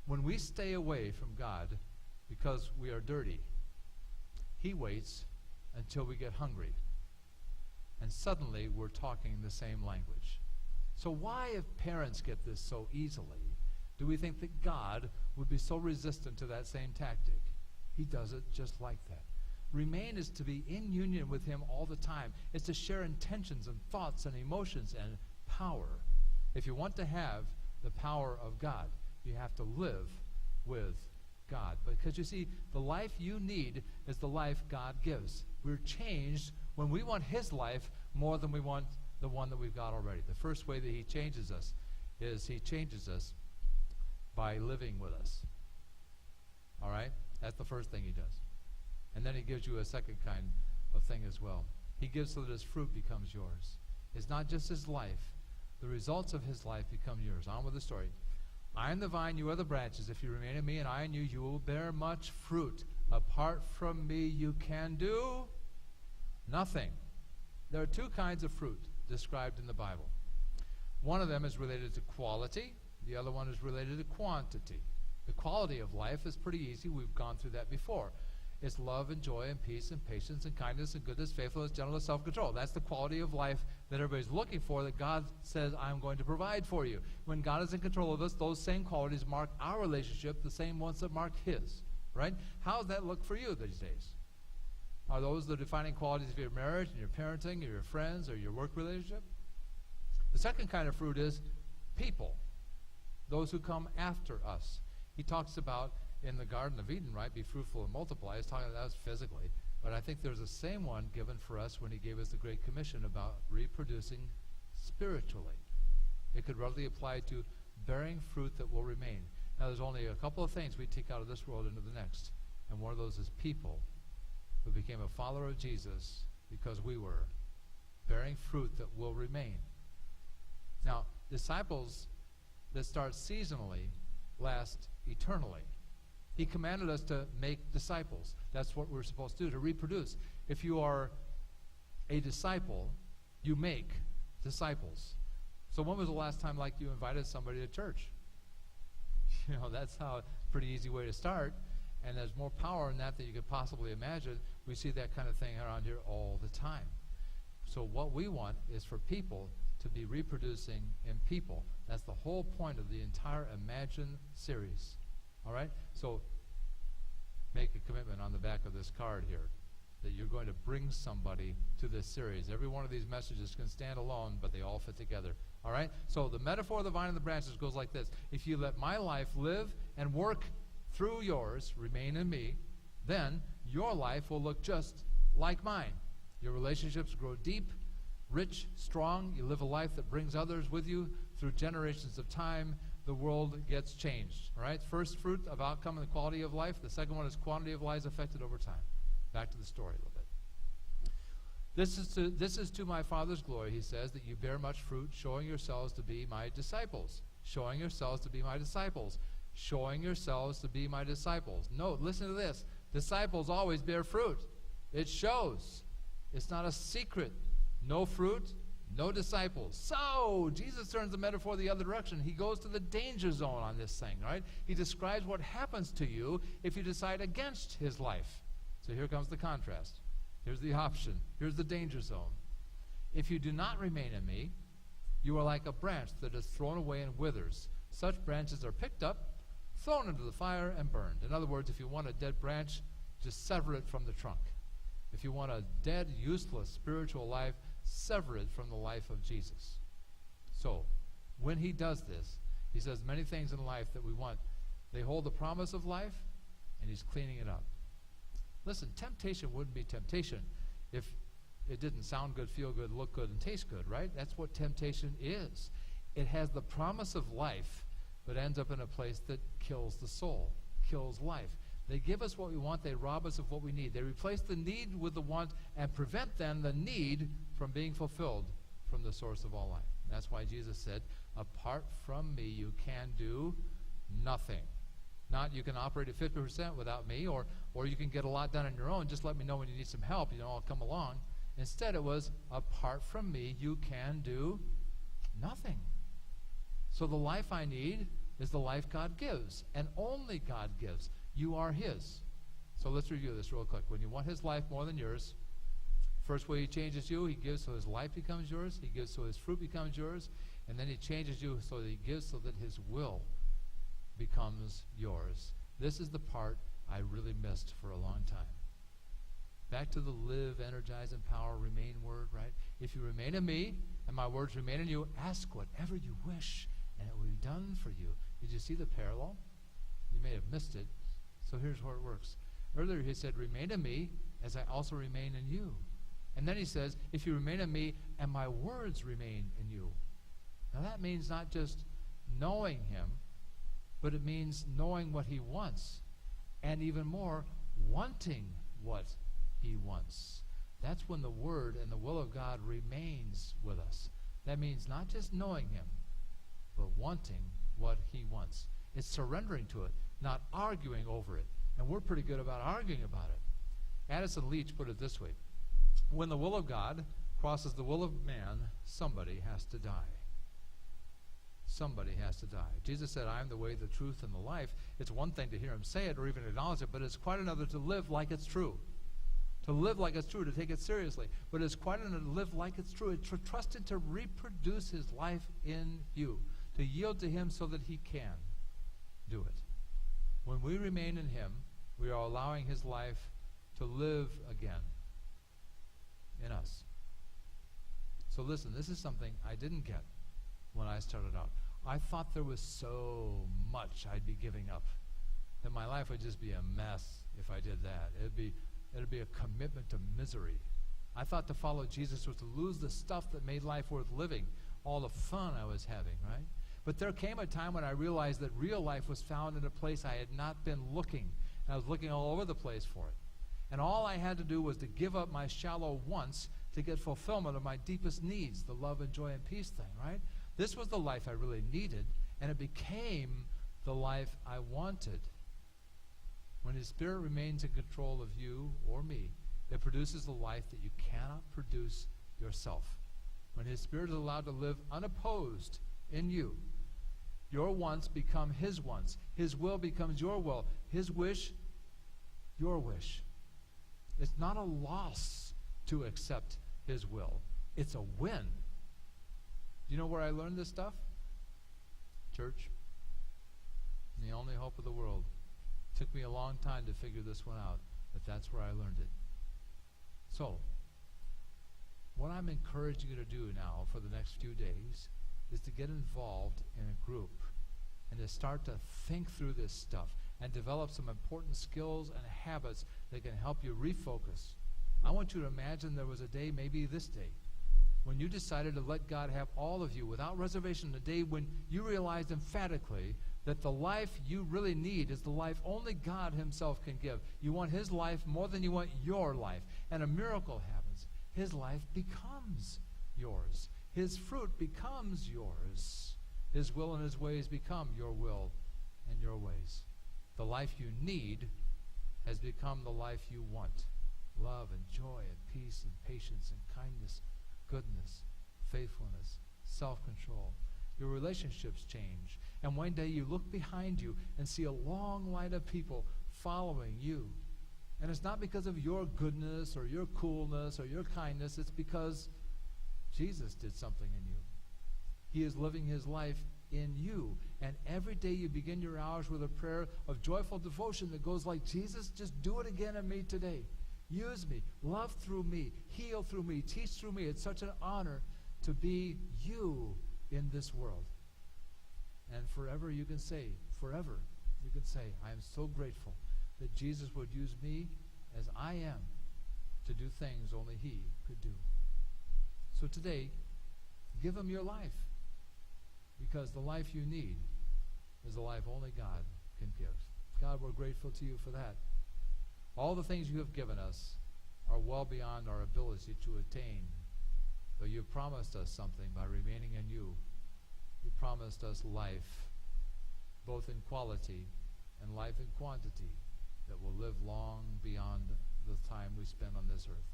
When we stay away from God because we are dirty, he waits until we get hungry. And suddenly we're talking the same language. So why, if parents get this so easily, do we think that God would be so resistant to that same tactic? He does it just like that. Remain is to be in union with him all the time. It's to share intentions and thoughts and emotions and power. If you want to have the power of God, you have to live with God. Because you see, the life you need is the life God gives. We're changed when we want his life more than we want the one that we've got already. The first way that he changes us is he changes us by living with us. All right? That's the first thing he does. And then he gives you a second kind of thing as well. He gives so that his fruit becomes yours. It's not just his life. The results of his life become yours. On with the story. I am the vine, you are the branches. If you remain in me and I in you, you will bear much fruit. Apart from me, you can do nothing. There are two kinds of fruit described in the Bible. One of them is related to quality. The other one is related to quantity. The quality of life is pretty easy. We've gone through that before. It's love and joy and peace and patience and kindness and goodness, faithfulness, gentleness, self-control. That's the quality of life that everybody's looking for, that God says, I'm going to provide for you. When God is in control of us, those same qualities mark our relationship, the same ones that mark his, right? How does that look for you these days? Are those the defining qualities of your marriage and your parenting or your friends or your work relationship? The second kind of fruit is people, those who come after us. He talks about in the Garden of Eden, right, be fruitful and multiply. He's talking about that physically. But I think there's the same one given for us when he gave us the Great Commission about reproducing spiritually. It could readily apply to bearing fruit that will remain. Now, there's only a couple of things we take out of this world into the next. And one of those is people who became a follower of Jesus because we were, bearing fruit that will remain. Now, disciples that start seasonally last eternally. He commanded us to make disciples. That's what we're supposed to do, to reproduce. If you are a disciple, you make disciples. So when was the last time like you invited somebody to church? You know, that's how pretty easy way to start. And there's more power in that you could possibly imagine. We see that kind of thing around here all the time. So what we want is for people to be reproducing in people. That's the whole point of the entire Imagine series. All right? So make a commitment on the back of this card here that you're going to bring somebody to this series. Every one of these messages can stand alone, but they all fit together. All right? So the metaphor of the vine and the branches goes like this. If you let my life live and work through yours, remain in me, then your life will look just like mine. Your relationships grow deep, rich, strong. You live a life that brings others with you through generations of time. The world gets changed. All right? First fruit of outcome and the quality of life. The second one is quantity of lives affected over time. Back to the story a little bit. This is to my Father's glory, he says, that you bear much fruit, showing yourselves to be my disciples. Showing yourselves to be my disciples. Showing yourselves to be my disciples. Note, listen to this. Disciples always bear fruit. It shows. It's not a secret. No fruit, no disciples. So, Jesus turns the metaphor the other direction. He goes to the danger zone on this thing, right? He describes what happens to you if you decide against his life. So here comes the contrast. Here's the option. Here's the danger zone. If you do not remain in me, you are like a branch that is thrown away and withers. Such branches are picked up, thrown into the fire, and burned. In other words, if you want a dead branch, just sever it from the trunk. If you want a dead, useless spiritual life, sever it from the life of Jesus. So, when he does this, he says many things in life that we want. They hold the promise of life, and he's cleaning it up. Listen, temptation wouldn't be temptation if it didn't sound good, feel good, look good, and taste good, right? That's what temptation is. It has the promise of life, but ends up in a place that kills the soul, kills life. They give us what we want. They rob us of what we need. They replace the need with the want and prevent then the need from being fulfilled from the source of all life. And that's why Jesus said, apart from me, you can do nothing. Not you can operate at 50% without me, or you can get a lot done on your own. Just let me know when you need some help. You know, I'll come along. Instead, it was, apart from me, you can do nothing. So the life I need, is the life God gives, and only God gives. You are his. So let's review this real quick. When you want his life more than yours, first way he changes you, he gives so his life becomes yours. He gives so his fruit becomes yours. And then he changes you so that he gives so that his will becomes yours. This is the part I really missed for a long time. Back to the live, energize, empower, remain word, right? If you remain in me and my words remain in you, ask whatever you wish and it will be done for you. Did you see the parallel? You may have missed it. So here's how it works. Earlier he said, remain in me as I also remain in you. And then he says, if you remain in me and my words remain in you. Now that means not just knowing him, but it means knowing what he wants. And even more, wanting what he wants. That's when the word and the will of God remains with us. That means not just knowing him, but wanting what he wants. It's surrendering to it, not arguing over it. And we're pretty good about arguing about it. Addison Leach put it this way. When the will of God crosses the will of man, somebody has to die. Somebody has to die. Jesus said, I am the way, the truth, and the life. It's one thing to hear him say it or even acknowledge it, but it's quite another to live like it's true. To live like it's true, to take it seriously. But it's quite another to live like it's true. It's trusted to reproduce his life in you, to yield to him so that he can do it. When we remain in him, we are allowing his life to live again in us. So listen, this is something I didn't get when I started out. I thought there was so much I'd be giving up, that my life would just be a mess if I did that. It'd be a commitment to misery. I thought to follow Jesus was to lose the stuff that made life worth living, all the fun I was having, right? But there came a time when I realized that real life was found in a place I had not been looking. And I was looking all over the place for it. And all I had to do was to give up my shallow wants to get fulfillment of my deepest needs, the love and joy and peace thing, right? This was the life I really needed, and it became the life I wanted. When his Spirit remains in control of you or me, it produces a life that you cannot produce yourself. When his Spirit is allowed to live unopposed in you, your wants become his wants. His will becomes your will. His wish, your wish. It's not a loss to accept his will. It's a win. Do you know where I learned this stuff? Church. The only hope of the world. It took me a long time to figure this one out, but that's where I learned it. So, what I'm encouraging you to do now for the next few days is to get involved in a group and to start to think through this stuff and develop some important skills and habits that can help you refocus. I want you to imagine there was a day, maybe this day, when you decided to let God have all of you without reservation, a day when you realized emphatically that the life you really need is the life only God himself can give. You want his life more than you want your life. And a miracle happens. His life becomes yours. His fruit becomes yours. His will and his ways become your will and your ways. The life you need has become the life you want. Love and joy and peace and patience and kindness, goodness, faithfulness, self-control. Your relationships change. And one day you look behind you and see a long line of people following you. And it's not because of your goodness or your coolness or your kindness. It's because Jesus did something in you. He is living his life in you. And every day you begin your hours with a prayer of joyful devotion that goes like, Jesus, just do it again in me today. Use me. Love through me. Heal through me. Teach through me. It's such an honor to be you in this world. And forever you can say, I am so grateful that Jesus would use me as I am to do things only he could do. So today, give him your life, because the life you need is the life only God can give. God, we're grateful to you for that. All the things you have given us are well beyond our ability to attain, but you've promised us something by remaining in you. You promised us life, both in quality and life in quantity, that will live long beyond the time we spend on this earth.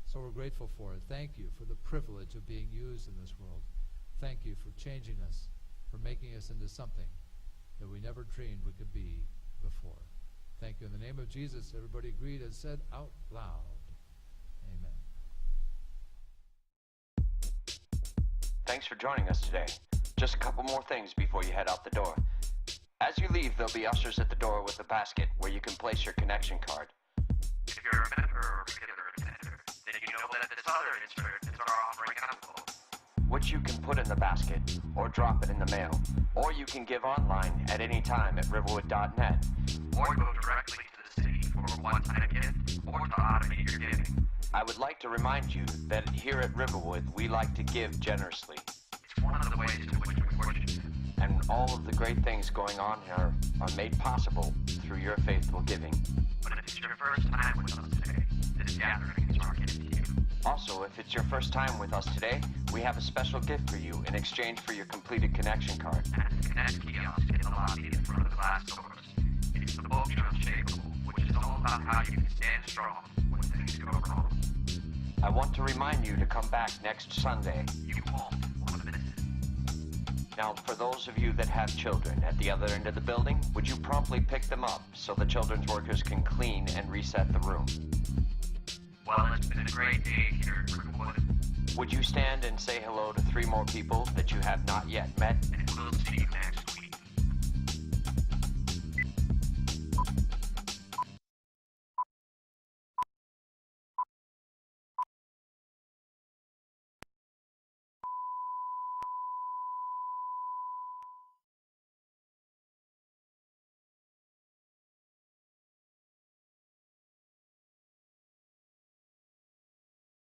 So we're grateful for it. Thank you for the privilege of being used in this world. Thank you for changing us, for making us into something that we never dreamed we could be before. Thank you. In the name of Jesus, everybody agreed and said out loud, amen. Thanks for joining us today. Just a couple more things before you head out the door. As you leave, there'll be ushers at the door with a basket where you can place your connection card. If you're a member or regular attender, then you know that this other insert is our offering envelope, Which you can put in the basket, or drop it in the mail, or you can give online at any time at riverwood.net. or go directly to the city for a one-time gift, or to automate your giving. I would like to remind you that here at Riverwood, we like to give generously. It's one of the ways in which we worship Him. And all of the great things going on here are made possible through your faithful giving. But if it's your first time with us today, this gathering is our gift to you. Also, if it's your first time with us today, we have a special gift for you in exchange for your completed connection card. At the Connect kiosk in the lobby in front of the glass doors, it's the book Unshakable, which is all about how you can stand strong when things go wrong. I want to remind you to come back next Sunday. You won't want to miss it. Now, for those of you that have children at the other end of the building, would you promptly pick them up so the children's workers can clean and reset the room? Well, it's been a great day here at Riverwood, Would you stand and say hello to 3 more people that you have not yet met? and we'll see you next week.